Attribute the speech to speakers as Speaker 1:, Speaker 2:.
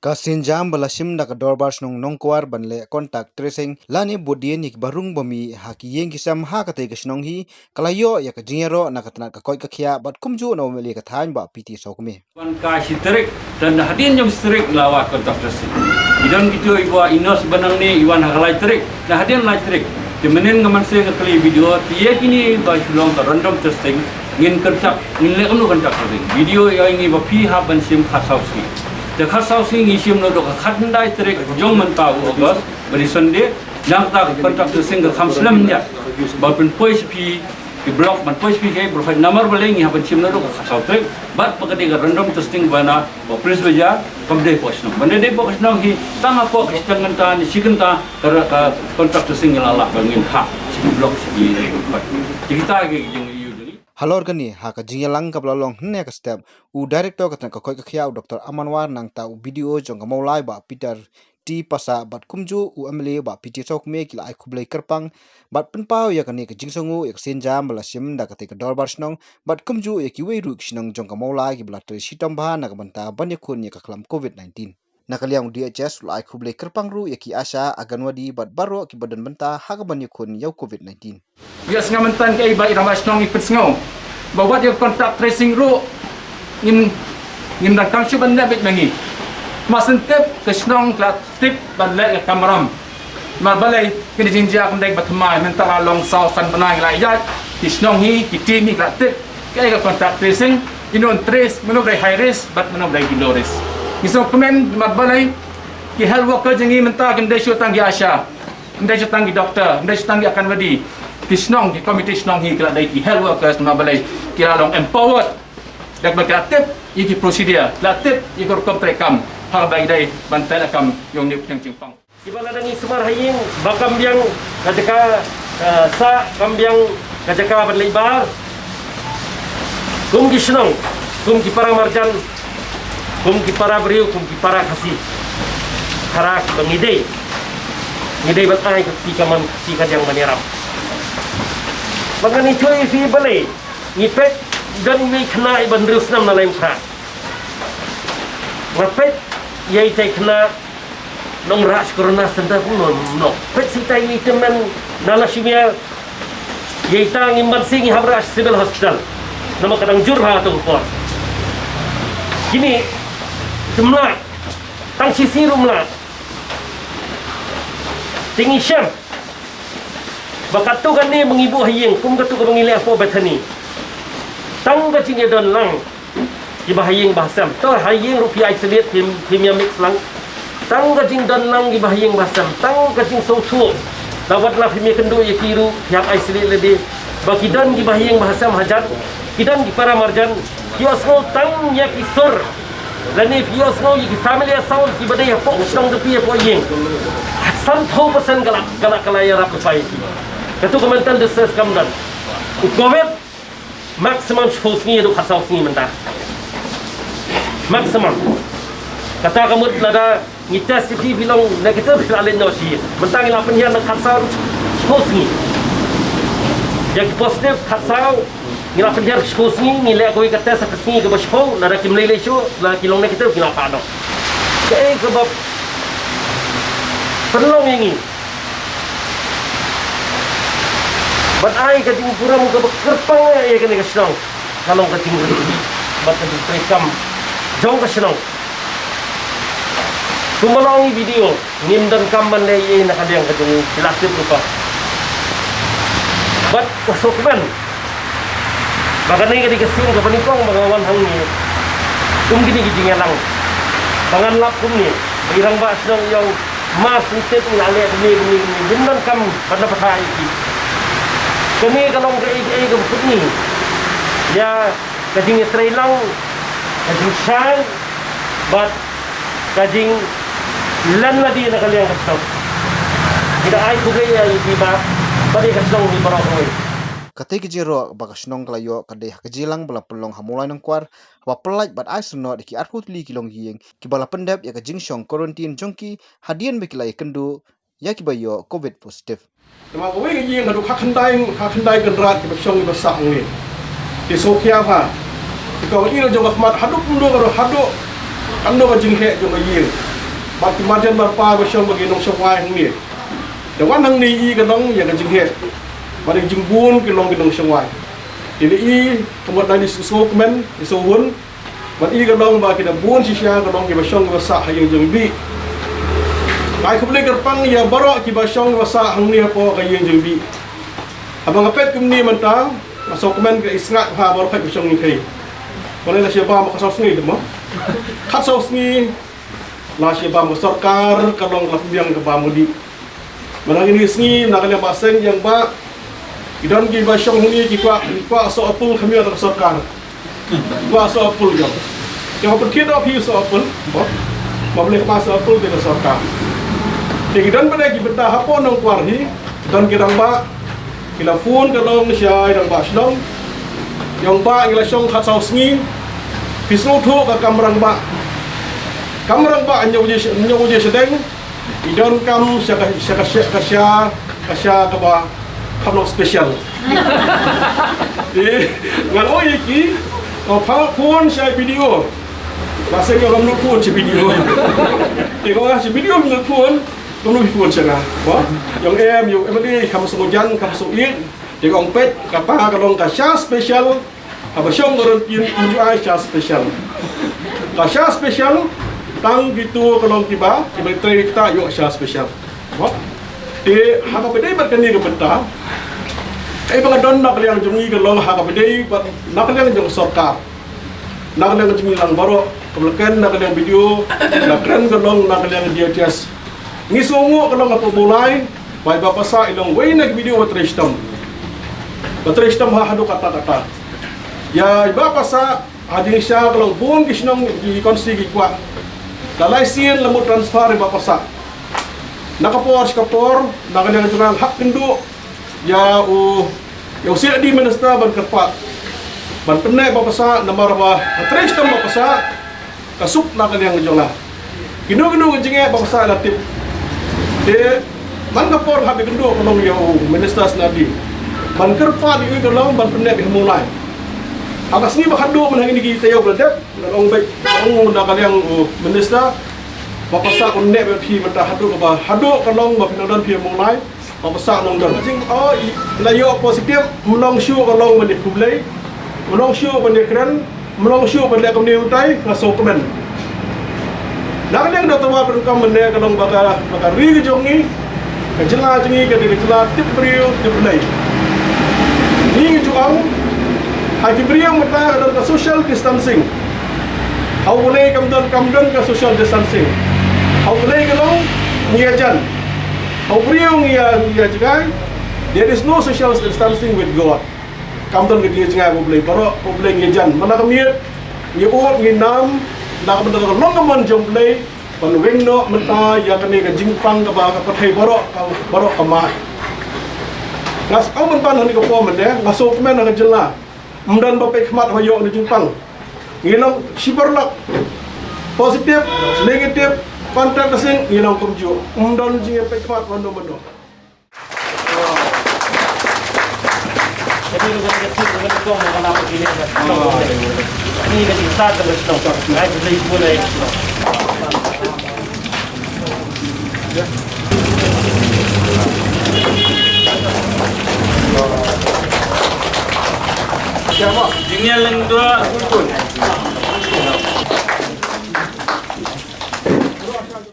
Speaker 1: Kasinjam balasim nak dorbars nong nongkwar banle contact tracing lani bodien nik barung bami haki yeng kisam ha kate kisnong hi kalayo ya kajingero nakatna ka koi kakhia bat kumju no meli ka thain ba piti sokme
Speaker 2: Wan ka sitrik dan hadin yang strik lawa contact tracing. Idan gitu iwa inos banang ni iwan hakalai trik na hadin lai trik. Kemudian ngaman se ngakali video tiye kini ba sulong ka random testing ngin kontak ngin le anu contact tracing. Video yang ini ba pi ha ban sim khasausi. The khasausi ngi sim no do ka khatndai trik jong man ta August bari sonde nak ta contact tracing ka khamslam nya. Ba pen pois pi di blok man pois pi ke profile number balengi ha ban sim no do ka khasau trik. Bat pagkati ka random testing bana ba pres baja kamde pois no. Bande de pois no hi tanga po kristangan ta ni sikenta ka contact tracing ngala bangin ha si blok si kita ke jeng
Speaker 1: halor gani ha ka jingelang ka blalong hne ka step u director ka ka koi kakhia Dr. Amanwar nang ta u video jong ka maulai ba Peter ti pasa bat kumju u amle ba piti sokme kila ai khublei kerpang bat penpau ya kani ka jingsongu ek senjam balasim da ka te ka dorbar snong bat kumju e ki weiru kisnong jong ka maulai ki blater sitam ba na ka banta banye khun ya ka klam covid-19 nakaliang DHS ulai khublei kerpang ru ya ki asa aganwadi bat baro ki badan banta ha ka banye khun yau covid-19
Speaker 3: ya ngamentan ke ibai ramas nong ipet ngau bawa dia contact tracing ru ngin dan kamshu banda bit mangi masen tip kesnong klat tip banda ke kameram mar balai kini jinja kandai batmai mentala long sau san panai lai ya kisnong hi kitimi klat tip ke contact tracing inon trace meno dai high risk but meno dai low risk iso komen mar balai ki health worker jengi menta kandai shu tangi asha kandai shu tangi doktor kandai shu tangi akan wadi kisnong di komite snong hi kala dai ki health workers ma balai kira long empowered dak berkatip iki prosedur latip iki kom trekam har bai dai bantai akam yong ni yang cingpang ibala dangi semar haying bakam yang kajaka sa kambiang kajaka berlebar kum kisnong kum ki para marjan kum ki para beriu kum ki para kasih harak bangidei ngidei batai ki kaman ki kajang maneram Magani cuy fi balai ngipet dan ini kena iban terus nam nalaim kha ngapet yai tai kena nong ras corona senda pun no pet si tai ni teman nala simia yai tang imban singi habras civil hospital nama kadang jurha tu por kini jumlah tang sisi rumlah tinggi syam bakat tu kan ni mengibu haying kum katu ka mengilih apa betani tang ka cing don lang iba haying bahasam to haying rupiah isolate kimia mix lang tang ka cing don lang iba haying bahasam tang ka cing sautu dawat la kimia kendu ye kiru yang isolate lede baki don iba haying bahasam hajat kidan di para marjan kiosno tang ya kisur lani kiosno ye family sound ki badai apa usang tepi apa yeng sam thau persen galak kalaya rap pai Ketua Kementerian Desa Kamdan, COVID maksimum shosni itu khasau sini mentah, maksimum. Kata kamu ada ngitas sih bilang negatif alin nasi, mentah ngila penyiar nak khasau shosni, yang positif khasau ngila penyiar shosni ngila kau kata sakasni ke bashau, nada kimlele show, nada kilong negatif ngila pano. Kaya kebab perlu ini. Bat ai ka ting pura mo ka kerpang ya ka ni kasnong kalong ka ting ri bat ka trekam jong ka snong kumalong video ngimdan kamban le ye na kadang ka ting dilatip rupa bat kasokman bagani ka di kasing ka panikong bagawan hang ni gini gijingelang bangan lap kum ni birang ba snong yang mas utet ngale ni ngimdan kam pada patai iki kami kalau ke begini ya kajing Israelang kajing Shan but kajing lan lagi nak kalian kasih tidak ai tu gaya iba pada kasih ni barangkali
Speaker 1: kate kijero bakasnong klayo kade kajilang bala pelong hamulai nang kwar wa pelaj bat aisno diki arhutli kilong yeng kibala pendap ya kajing syong quarantine jongki hadian bekilai kendu ya kibayo covid positif
Speaker 4: Nama kowe ngi ngadu khakhandai genrat ki besyong ni besang ni. Di Sofia fa. Di kau ini jong khmat haduk mundo karo haduk ando ka jinghe jong ying. bat kemajan barpa besyong bagi nong syawai hang ni dewan hang ni I kadang ya kan jinghe bat jingbun ke long ke nong syawai ini I kemudian di susu kemen di suhun bat I kadang ba kita bun sisya kadang ke besyong basa hayang jengbi ai kebeli kerpang ya barok ki besyong basa hang ni apa hayang jengbi abang apet kemni mentang masuk kemen ke isngat ha barok besyong ni kai boleh lah siapa mau kasau sini demo kasau sini lah siapa mau sarkar kalau ngelak biang ke bamudi menang ini sini nak kena basen yang ba idan ki basyong ni ki kwa so apul kami ada sarkar kwa so apul jom yang pergi dah pi so apul mau boleh ke so apul ke sarkar idan pada ki betah apa nang kuarhi dan kirang ba kila phone kalau nsyai dan ba slong yang ba ngila syong kasau sini pisau tu ke kamerang ba nyawa je sedang idan kam kasya ke ba kamno special ngan oi ki phone syai video bahasa yang kamu phone si video tengok si video menurut phone kamu phone sana yang yang ni kamu semujan kamu sulit tengok pet kapa kalau kasya special apa syong orang pinju ai syah special. Syah special tang gitu kalau tiba tray kita yuk syah special. Di haka pedai berkeni ke benta. Pengadon nak liang jungi kalau haka pedai nak liang jung sarkar. Nak liang jungi lang baro kebelakang nak liang video nak keren kalau nak liang dia jas. Ni semua kalau ngapa mulai bai bapa sa ilong way nak video batristam. Batristam ha hadu kata-kata. Ya iba pasa hading siya kalau bun kisnong di konsi gikwa dalai sin lemu transfer iba pasa nakapor nakaliang junang hak kendu ya usia di minister ban kerpat ban penne iba pasa namar ba tres tam iba pasa kasuk nakaliang junang ginu jinge iba pasa latip de man kapor habi kendu kalau ya minister snadi ban kerpat di kalau ban penne mulai akas ni bakado man hangin kita yo berdep nang baik ang nakal yang minister papasa unne be phi mata hadu ba hadu kalong ba pinadan phi mulai papasa nang don jing la yo positif menong syu kalong man dikulai menong syu ban keren menong syu ban kom ni utai ngaso kemen nak yang dah tawa perkam mende kalong baka ri jong ni kejela jingi ke kejela tip brio tip lai ni juang haji beriang mata ke social distancing. How boleh kamdan ke social distancing. How boleh kalau ngiajan. How beriang ngia jagai. There is no social distancing with God. Kamdan ke dia jagai boleh. Baru boleh ngiajan. Mana kamiat ngiut nginam nak benda longaman jom boleh. Panweng no mata ya kene ke jingpang ke ba pathai baru kamah. Ngas au man ban hani ko po man de ngaso kemen na jela. Mdan bapak khmat hoyo ni jingpang nginong siberlak positif negatif kontak kesing nginong kumju mdan jinge pe khmat mando
Speaker 5: jadi lu kan kecil dengan itu mau kenapa gini ini lebih besar dari itu nggak boleh mulai
Speaker 2: Jingnya leng dua